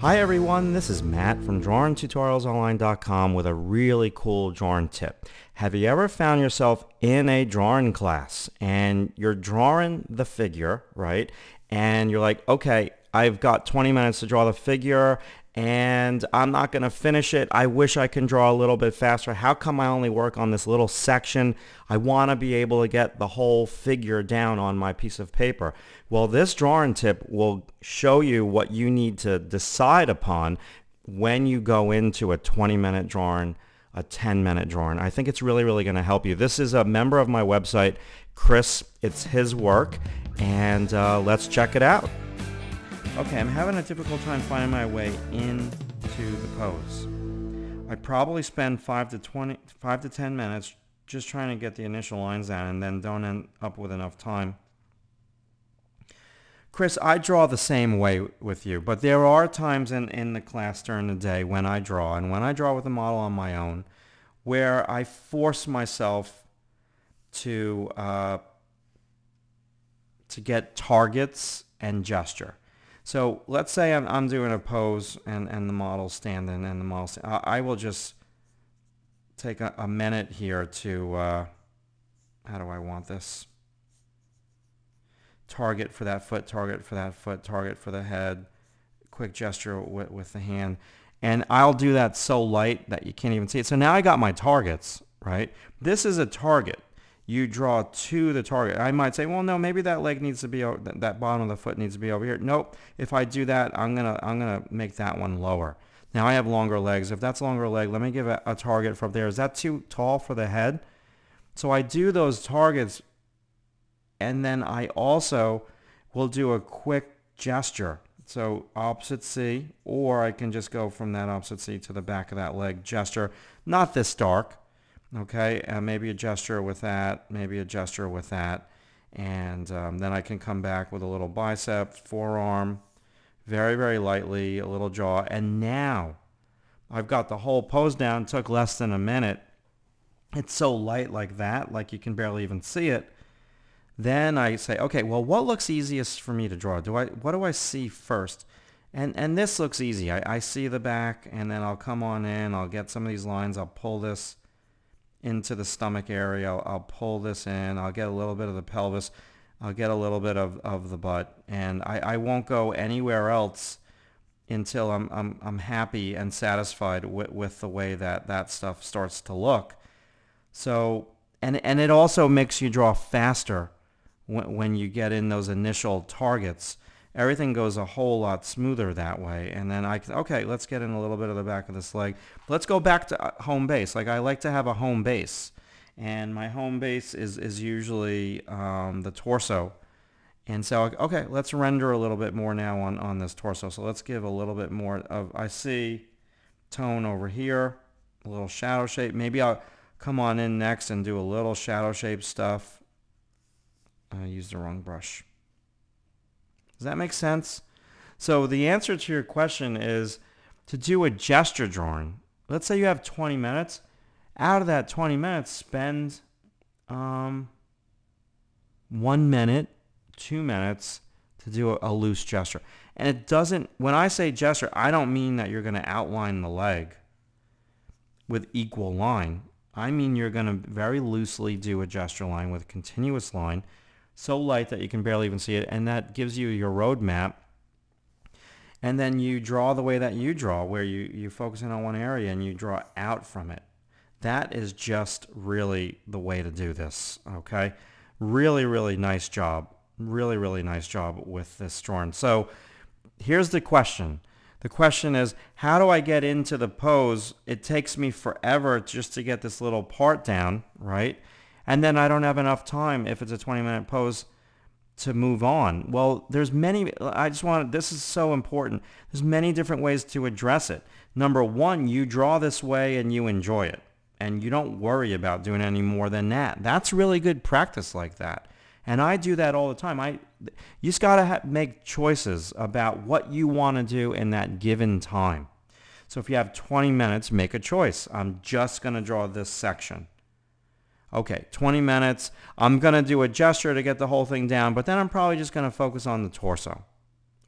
Hi everyone, this is Matt from DrawingTutorialsOnline.com with a really cool drawing tip. Have you ever found yourself in a drawing class and you're drawing the figure, right? And you're like, okay, I've got 20 minutes to draw the figure and I'm not going to finish it. I wish I can draw a little bit faster. How come I only work on this little section? I want to be able to get the whole figure down on my piece of paper. Well, this drawing tip will show you what you need to decide upon when you go into a 20-minute drawing, a 10-minute drawing. I think it's really going to help you. This is a member of my website, Chris. It's his work, and let's check it out. Okay, I'm having a difficult time finding my way into the pose. I probably spend 5 to 10 minutes just trying to get the initial lines down and then don't end up with enough time. Chris, I draw the same way with you, but there are times in the class during the day when I draw, and when I draw with a model on my own, where I force myself to get targets and gesture. So let's say I'm doing a pose and the model's standing and the model's I will just take a minute here to, how do I want this? Target for that foot, target for that foot, target for the head, quick gesture with the hand. And I'll do that so light that you can't even see it. So now I got my targets, right? This is a target. You draw to the target. I might say, well, no, maybe that leg needs to be, that bottom of the foot needs to be over here. Nope. If I do that, I'm gonna make that one lower. Now I have longer legs. If that's a longer leg, let me give a target from there. Is that too tall for the head? So I do those targets, and then I also will do a quick gesture. So opposite C, or I can just go from that opposite C to the back of that leg gesture. Not this dark. Okay, maybe a gesture with that, maybe a gesture with that, and then I can come back with a little bicep, forearm, very lightly, a little jaw, and now I've got the whole pose down. It took less than a minute. It's so light like that, like you can barely even see it. Then I say, okay, well, what looks easiest for me to draw? What do I see first? And this looks easy. I see the back, and then I'll come on in, I'll get some of these lines, I'll pull this into the stomach area. I'll pull this in. I'll get a little bit of the pelvis. I'll get a little bit of the butt, and I won't go anywhere else until I'm happy and satisfied with the way that stuff starts to look. So and it also makes you draw faster when you get in those initial targets. Everything goes a whole lot smoother that way. And then okay, let's get in a little bit of the back of this leg. Let's go back to home base. Like, I like to have a home base. And my home base is usually the torso. And so, okay, let's render a little bit more now on this torso. So let's give a little bit more of, I see tone over here, a little shadow shape. Maybe I'll come on in next and do a little shadow shape stuff. I used the wrong brush. Does that make sense? So the answer to your question is to do a gesture drawing. Let's say you have 20 minutes. Out of that 20 minutes, spend 1 minute, 2 minutes to do a loose gesture. And it doesn't, when I say gesture, I don't mean that you're going to outline the leg with equal line. I mean you're going to very loosely do a gesture line with a continuous line, so light that you can barely even see it, and that gives you your roadmap. And then you draw the way that you draw, where you focus in on one area and you draw out from it. That is just really the way to do this, okay? Really nice job. Really nice job with this drawing. So here's the question. The question is, how do I get into the pose? It takes me forever just to get this little part down, right? And then I don't have enough time, if it's a 20-minute pose, to move on. Well, there's many, this is so important. There's many different ways to address it. Number one, you draw this way and you enjoy it. And you don't worry about doing any more than that. That's really good practice like that. And I do that all the time. You just got to make choices about what you want to do in that given time. So if you have 20 minutes, make a choice. I'm just going to draw this section. Okay, 20 minutes. I'm going to do a gesture to get the whole thing down, but then I'm probably just going to focus on the torso.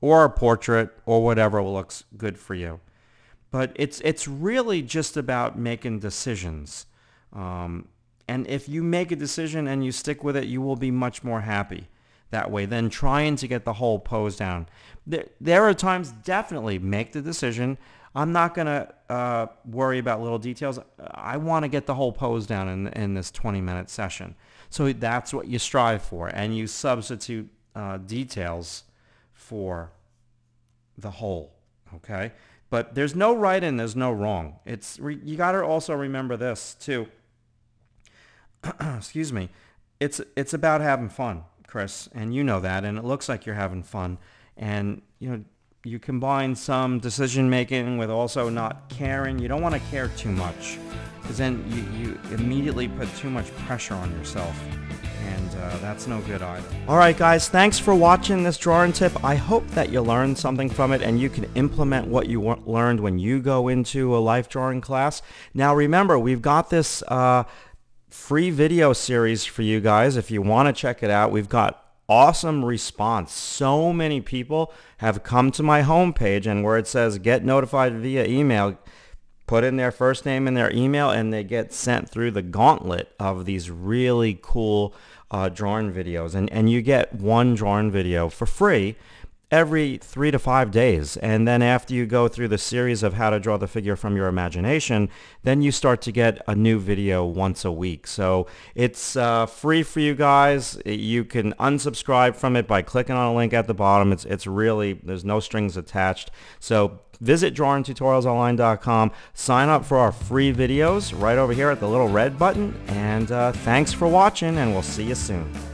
or a portrait or whatever looks good for you. But it's really just about making decisions. And if you make a decision and you stick with it, you will be much more happy that way than trying to get the whole pose down. There are times, definitely make the decision. I'm not going to worry about little details. I want to get the whole pose down in this 20-minute session. So that's what you strive for, and you substitute details for the whole, okay? But there's no right and there's no wrong. You got to also remember this too. Excuse me. It's about having fun, Chris, and you know that, and it looks like you're having fun. And you combine some decision making with also not caring. You don't want to care too much, because then you immediately put too much pressure on yourself, and that's no good either. All right, guys, thanks for watching this drawing tip. I hope that you learned something from it and you can implement what you learned when you go into a life drawing class. Now remember, we've got this free video series for you guys if you want to check it out. We've got awesome response. So many people have come to my homepage, and where it says get notified via email, put in their first name and their email, and they get sent through the gauntlet of these really cool drawing videos. And you get one drawing video for free every 3 to 5 days. And then after you go through the series of how to draw the figure from your imagination, then you start to get a new video once a week. So it's free for you guys. You can unsubscribe from it by clicking on a link at the bottom. It's really, there's no strings attached. So visit drawingtutorialsonline.com, sign up for our free videos right over here at the little red button, and thanks for watching, and we'll see you soon.